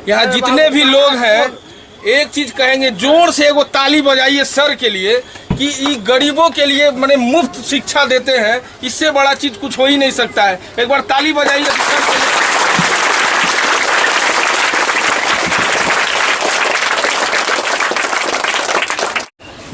यहाँ जितने भी लोग हैं एक चीज कहेंगे, जोर से एगो ताली बजाइए सर के लिए कि ये गरीबों के लिए माने मुफ्त शिक्षा देते हैं। इससे बड़ा चीज कुछ हो ही नहीं सकता है। एक बार ताली बजाइए सर के लिए।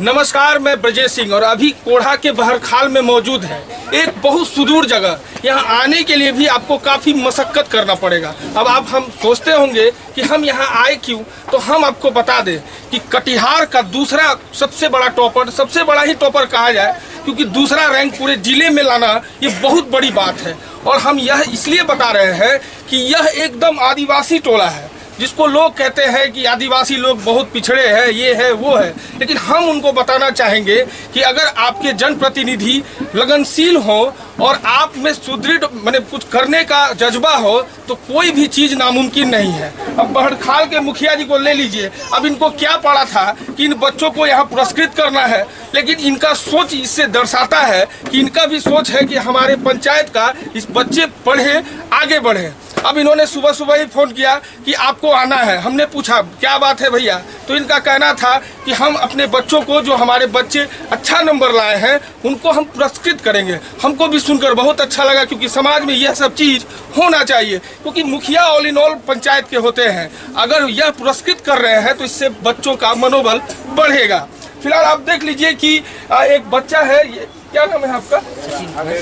नमस्कार, मैं ब्रजेश सिंह और अभी कोढ़ा के बहरखाल में मौजूद है। एक बहुत सुदूर जगह, यहाँ आने के लिए भी आपको काफ़ी मशक्कत करना पड़ेगा। अब आप हम सोचते होंगे कि हम यहाँ आए क्यों, तो हम आपको बता दें कि कटिहार का दूसरा सबसे बड़ा टॉपर, सबसे बड़ा ही टॉपर कहा जाए, क्योंकि दूसरा रैंक पूरे जिले में लाना ये बहुत बड़ी बात है। और हम यह इसलिए बता रहे हैं कि यह एकदम आदिवासी टोला है, जिसको लोग कहते हैं कि आदिवासी लोग बहुत पिछड़े हैं, ये है वो है। लेकिन हम उनको बताना चाहेंगे कि अगर आपके जनप्रतिनिधि लगनशील हो और आप में सुदृढ़ माने कुछ करने का जज्बा हो तो कोई भी चीज़ नामुमकिन नहीं है। अब बहरखाल के मुखिया जी को ले लीजिए। अब इनको क्या पड़ा था कि इन बच्चों को यहाँ पुरस्कृत करना है, लेकिन इनका सोच इससे दर्शाता है कि इनका भी सोच है कि हमारे पंचायत का इस बच्चे पढ़े आगे बढ़े। अब इन्होंने सुबह सुबह ही फ़ोन किया कि आपको आना है। हमने पूछा क्या बात है भैया, तो इनका कहना था कि हम अपने बच्चों को, जो हमारे बच्चे अच्छा नंबर लाए हैं, उनको हम पुरस्कृत करेंगे। हमको भी सुनकर बहुत अच्छा लगा, क्योंकि समाज में यह सब चीज़ होना चाहिए, क्योंकि मुखिया ऑल इन ऑल पंचायत के होते हैं। अगर यह पुरस्कृत कर रहे हैं तो इससे बच्चों का मनोबल बढ़ेगा। फिलहाल आप देख लीजिए कि एक बच्चा है, क्या नाम है आपका?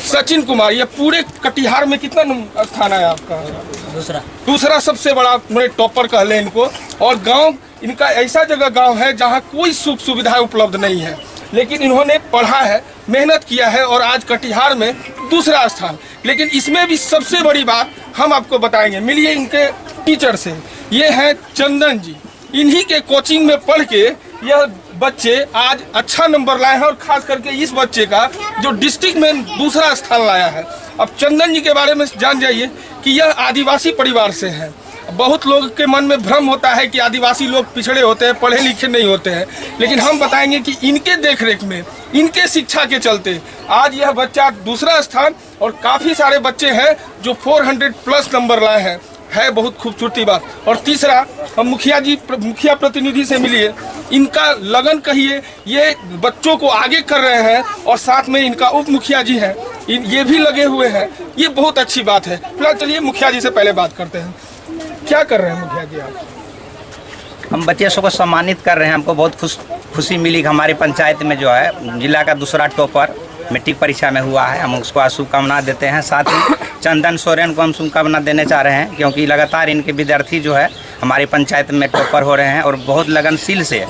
सचिन कुमार। ये पूरे कटिहार में कितना स्थान है आपका? दूसरा सबसे बड़ा टॉपर कह लें इनको। और गांव इनका ऐसा जगह गांव है जहां कोई सुख सुविधाएं उपलब्ध नहीं है, लेकिन इन्होंने पढ़ा है, मेहनत किया है और आज कटिहार में दूसरा स्थान। लेकिन इसमें भी सबसे बड़ी बात हम आपको बताएंगे। मिलिए इनके टीचर से। ये हैं चंदन जी। इन्हीं के कोचिंग में पढ़ के यह बच्चे आज अच्छा नंबर लाए हैं, और खास करके इस बच्चे का जो डिस्ट्रिक्ट में दूसरा स्थान लाया है। अब चंदन जी के बारे में जान जाइए कि यह आदिवासी परिवार से है। बहुत लोग के मन में भ्रम होता है कि आदिवासी लोग पिछड़े होते हैं, पढ़े लिखे नहीं होते हैं, लेकिन हम बताएंगे कि इनके देखरेख में, इनके शिक्षा के चलते आज यह बच्चा दूसरा स्थान, और काफ़ी सारे बच्चे हैं जो 400 प्लस नंबर लाए हैं। है बहुत खूबसूरती बात। और तीसरा, हम मुखिया प्रतिनिधि से मिलिए। इनका लगन कहिए, ये बच्चों को आगे कर रहे हैं, और साथ में इनका उप मुखिया जी हैं, ये भी लगे हुए हैं। ये बहुत अच्छी बात है। फिलहाल चलिए मुखिया जी से पहले बात करते हैं। क्या कर रहे हैं मुखिया जी आप? हम बच्चों को सम्मानित कर रहे हैं। हमको बहुत खुशी मिली कि हमारी पंचायत में जो है जिला का दूसरा टॉपर मैट्रिक परीक्षा में हुआ है। हम उसको शुभकामना देते हैं। साथ ही चंदन सोरेन को हम शुभकामना देना चाह रहे हैं, क्योंकि लगातार इनके विद्यार्थी जो है हमारी पंचायत में टॉपर हो रहे हैं और बहुत लगनशील से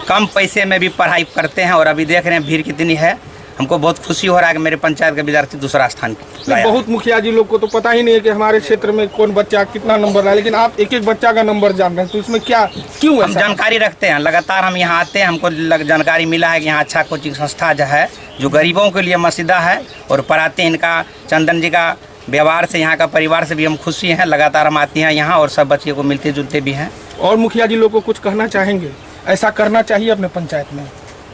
कम पैसे में भी पढ़ाई करते हैं। और अभी देख रहे हैं भीड़ कितनी है। हमको बहुत खुशी हो रहा है कि मेरे पंचायत का विद्यार्थी दूसरा स्थान लाया। बहुत मुखिया जी लोग को तो पता ही नहीं है कि हमारे क्षेत्र में कौन बच्चा कितना नंबर लाया, लेकिन आप एक एक बच्चा का नंबर जान रहे हैं, तो इसमें क्या क्यों? हम जानकारी रखते हैं, लगातार हम यहाँ आते हैं। हमको जानकारी मिला है कि यहाँ अच्छा कोचिंग संस्था जो है जो गरीबों के लिए मसीदा है और पढ़ाते हैं। इनका चंदन जी का व्यवहार से, यहाँ का परिवार से भी हम खुशी हैं। लगातार हम आते हैं यहाँ और सब बच्चे को मिलते जुलते भी हैं। और मुखिया जी लोग को कुछ कहना चाहेंगे? ऐसा करना चाहिए अपने पंचायत में?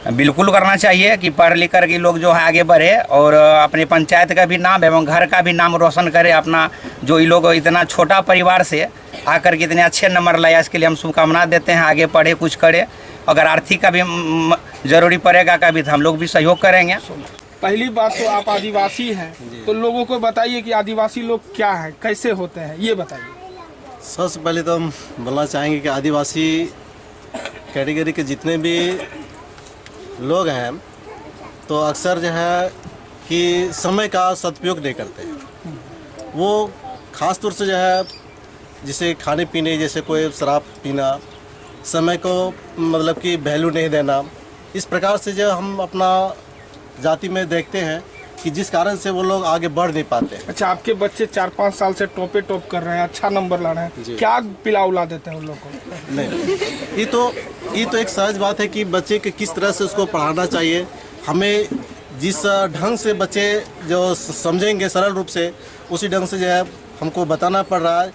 बिल्कुल करना चाहिए कि पढ़ लिख कर के लोग जो है आगे बढ़े और अपने पंचायत का भी नाम एवं घर का भी नाम रोशन करे। अपना जो ये लोग इतना छोटा परिवार से आकर के इतने अच्छे नंबर लाया, इसके लिए हम शुभकामना देते हैं। आगे पढ़े, कुछ करे। अगर आर्थिक का भी जरूरी पड़ेगा कभी तो हम लोग भी सहयोग करेंगे। पहली बात तो आप आदिवासी हैं, तो लोगों को बताइए कि आदिवासी लोग क्या हैं, कैसे होते हैं, ये बताइए। सबसे पहले तो हम बोलना चाहेंगे कि आदिवासी कैटेगरी के जितने भी लोग हैं तो अक्सर जो है कि समय का सदुपयोग नहीं करते हैं। वो ख़ास तौर से जो है जिसे खाने पीने, जैसे कोई शराब पीना, समय को मतलब कि वैल्यू नहीं देना, इस प्रकार से जो हम अपना जाति में देखते हैं कि जिस कारण से वो लोग आगे बढ़ नहीं पाते। अच्छा, आपके बच्चे 4-5 साल से टॉप कर रहे हैं, अच्छा नंबर ला रहे हैं, क्या पिला उला देते हैं उन लोग को? नहीं, ये तो एक सहज बात है कि बच्चे के किस तरह से उसको पढ़ाना चाहिए। हमें जिस ढंग से बच्चे जो समझेंगे सरल रूप से, उसी ढंग से जो है हमको बताना पड़ रहा है,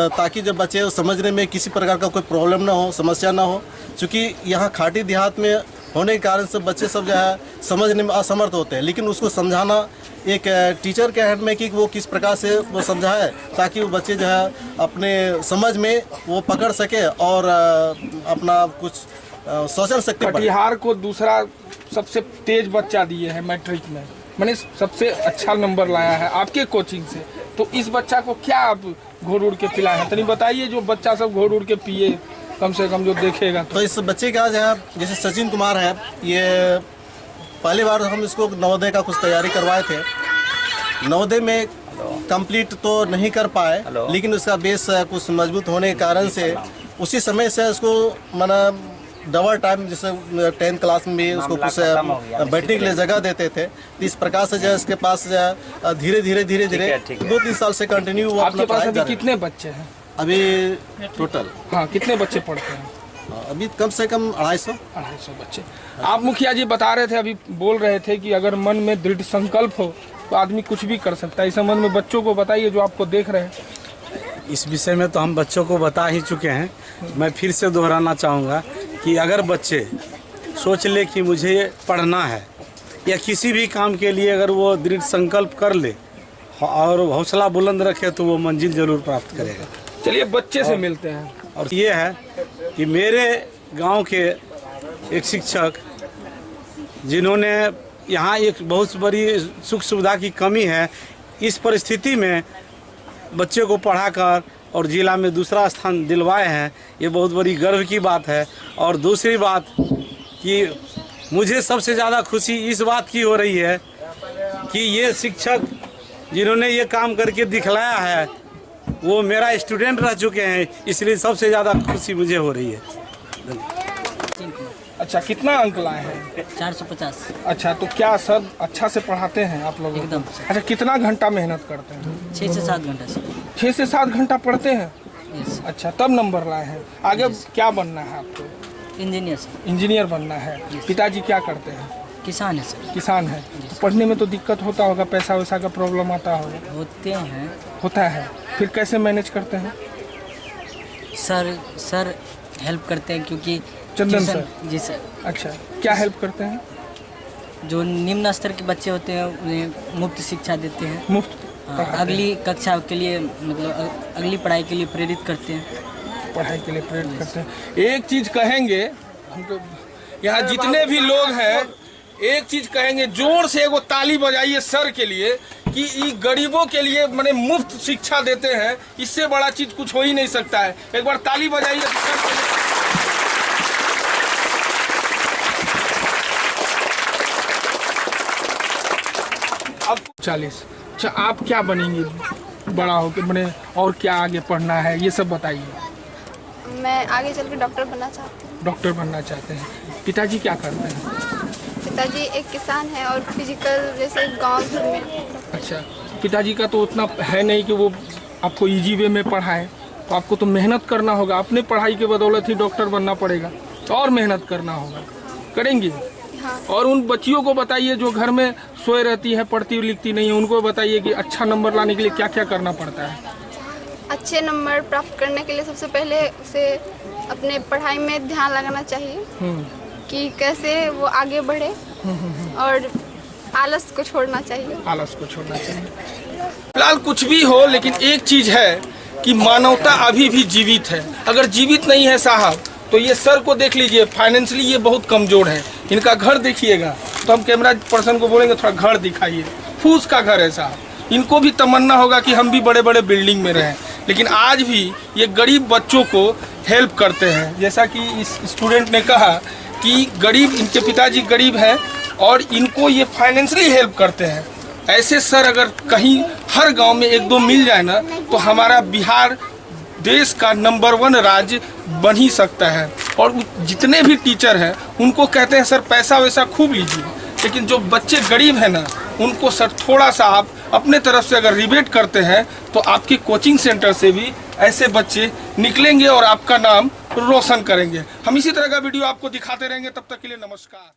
ताकि जब बच्चे समझने में किसी प्रकार का कोई प्रॉब्लम ना हो, समस्या ना हो। क्योंकि यहाँ खाटी देहात में होने के कारण से बच्चे सब जो है समझने में असमर्थ होते हैं। लेकिन उसको समझाना एक टीचर के हैंड में कि वो किस प्रकार से वो समझाए ताकि वो बच्चे जो है अपने समझ में वो पकड़ सके और अपना कुछ सोचने शक्ति बढ़े। कटिहार को दूसरा सबसे तेज बच्चा दिए हैं मैट्रिक में, मैंने सबसे अच्छा नंबर लाया है आपके कोचिंग से। तो इस बच्चा को क्या आप घोड़ उड़ के पिलाए हैं, तनी बताइए, जो बच्चा सब घोड़ उड़ के पिए कम से कम जो देखेगा तो इस बच्चे का जो है जैसे सचिन कुमार है, ये पहली बार हम इसको नवोदय का कुछ तैयारी करवाए थे। नवोदय में कंप्लीट तो नहीं कर पाए, लेकिन उसका बेस कुछ मजबूत होने के कारण से उसी समय से उसको माना डबल टाइम जैसे 10th क्लास में भी उसको कुछ बैठने के लिए जगह देते थे। तो इस प्रकार से जो है इसके पास धीरे धीरे 2-3 साल से कंटिन्यू वो आपके पास अभी कितने बच्चे हैं अभी टोटल? हाँ, कितने बच्चे पढ़ते हैं? अभी कम से कम 250 बच्चे। आप मुखिया जी बता रहे थे, अभी बोल रहे थे कि अगर मन में दृढ़ संकल्प हो तो आदमी कुछ भी कर सकता है। इस संबंध में बच्चों को बताइए जो आपको देख रहे हैं। इस विषय में तो हम बच्चों को बता ही चुके हैं। मैं फिर से दोहराना चाहूँगा कि अगर बच्चे सोच ले कि मुझे पढ़ना है या किसी भी काम के लिए अगर वो दृढ़ संकल्प कर ले और हौसला बुलंद रखे तो वो मंजिल जरूर प्राप्त करेगा। चलिए बच्चे से मिलते हैं। और ये है कि मेरे गांव के एक शिक्षक जिन्होंने यहाँ एक बहुत बड़ी सुख सुविधा की कमी है, इस परिस्थिति में बच्चे को पढ़ाकर और जिला में दूसरा स्थान दिलवाए हैं, ये बहुत बड़ी गर्व की बात है। और दूसरी बात कि मुझे सबसे ज़्यादा खुशी इस बात की हो रही है कि ये शिक्षक जिन्होंने ये काम करके दिखलाया है वो मेरा स्टूडेंट रह चुके हैं, इसलिए सबसे ज़्यादा खुशी मुझे हो रही है। अच्छा, कितना अंक लाए हैं? 450। अच्छा, तो क्या सब अच्छा से पढ़ाते हैं आप लोग? एकदम। अच्छा, कितना घंटा मेहनत करते हैं? 6 से 7 घंटा से। 6 से 7 घंटा पढ़ते हैं? यस। अच्छा, तब नंबर लाए हैं। आगे क्या बनना है आपको? इंजीनियर से। इंजीनियर बनना है। पिताजी क्या करते हैं? किसान है सर। किसान है। पढ़ने में तो दिक्कत होता होगा, पैसा वैसा का प्रॉब्लम आता होगा? होता है। फिर कैसे मैनेज करते हैं? सर हेल्प करते हैं क्योंकि चंदन सर? जी सर। अच्छा, क्या हेल्प करते हैं? जो निम्न स्तर के बच्चे होते हैं उन्हें मुफ्त शिक्षा देते हैं। मुफ्त? अगली कक्षा के लिए मतलब अगली पढ़ाई के लिए प्रेरित करते हैं। पढ़ाई के लिए प्रेरित करते हैं। एक चीज़ कहेंगे, हमको यहाँ जितने भी लोग हैं एक चीज़ कहेंगे, जोर से एगो ताली बजाइए सर के लिए कि ये गरीबों के लिए मैंने मुफ्त शिक्षा देते हैं। इससे बड़ा चीज़ कुछ हो ही नहीं सकता है। एक बार ताली बजाइए सर के लिए। अब 40। अच्छा, आप क्या बनेंगे बड़ा होकर, बने और क्या आगे पढ़ना है ये सब बताइए। मैं आगे चल के डॉक्टर बनना चाहती हूँ। डॉक्टर बनना चाहते हैं। पिताजी क्या करते हैं? पिताजी एक किसान है और फिजिकल जैसे गांव घर में। अच्छा, पिताजी का तो उतना है नहीं कि वो आपको इजी वे में पढ़ाए, तो आपको तो मेहनत करना होगा। अपने पढ़ाई के बदौलत ही डॉक्टर बनना पड़ेगा, तो और मेहनत करना होगा। करेंगी? हाँ। और उन बच्चियों को बताइए जो घर में सोए रहती है, पढ़ती लिखती नहीं है, उनको बताइए कि अच्छा नंबर लाने के लिए क्या क्या करना पड़ता है। अच्छे नंबर प्राप्त करने के लिए सबसे पहले उसे अपने पढ़ाई में ध्यान लगाना चाहिए कि कैसे वो आगे बढ़े और आलस को छोड़ना चाहिए। आलस को छोड़ना चाहिए। फिलहाल कुछ भी हो, लेकिन एक चीज है कि मानवता अभी भी जीवित है। अगर जीवित नहीं है साहब तो ये सर को देख लीजिए, फाइनेंशियली ये बहुत कमजोर है। इनका घर देखिएगा, तो हम कैमरा पर्सन को बोलेंगे थोड़ा घर दिखाइए, फूस का घर है साहब। इनको भी तमन्ना होगा कि हम भी बड़े बड़े बिल्डिंग में रहें, लेकिन आज भी ये गरीब बच्चों को हेल्प करते हैं। जैसा कि इस स्टूडेंट ने कहा कि गरीब, इनके पिताजी गरीब हैं और इनको ये फाइनेंशियली हेल्प करते हैं। ऐसे सर अगर कहीं हर गांव में 1-2 मिल जाए ना, तो हमारा बिहार देश का नंबर 1 राज्य बन ही सकता है। और जितने भी टीचर हैं उनको कहते हैं सर पैसा वैसा खूब लीजिए, लेकिन जो बच्चे गरीब हैं ना, उनको सर थोड़ा सा आप अपने तरफ से अगर रिबेट करते हैं तो आपके कोचिंग सेंटर से भी ऐसे बच्चे निकलेंगे और आपका नाम रोशन करेंगे। हम इसी तरह का वीडियो आपको दिखाते रहेंगे। तब तक के लिए नमस्कार।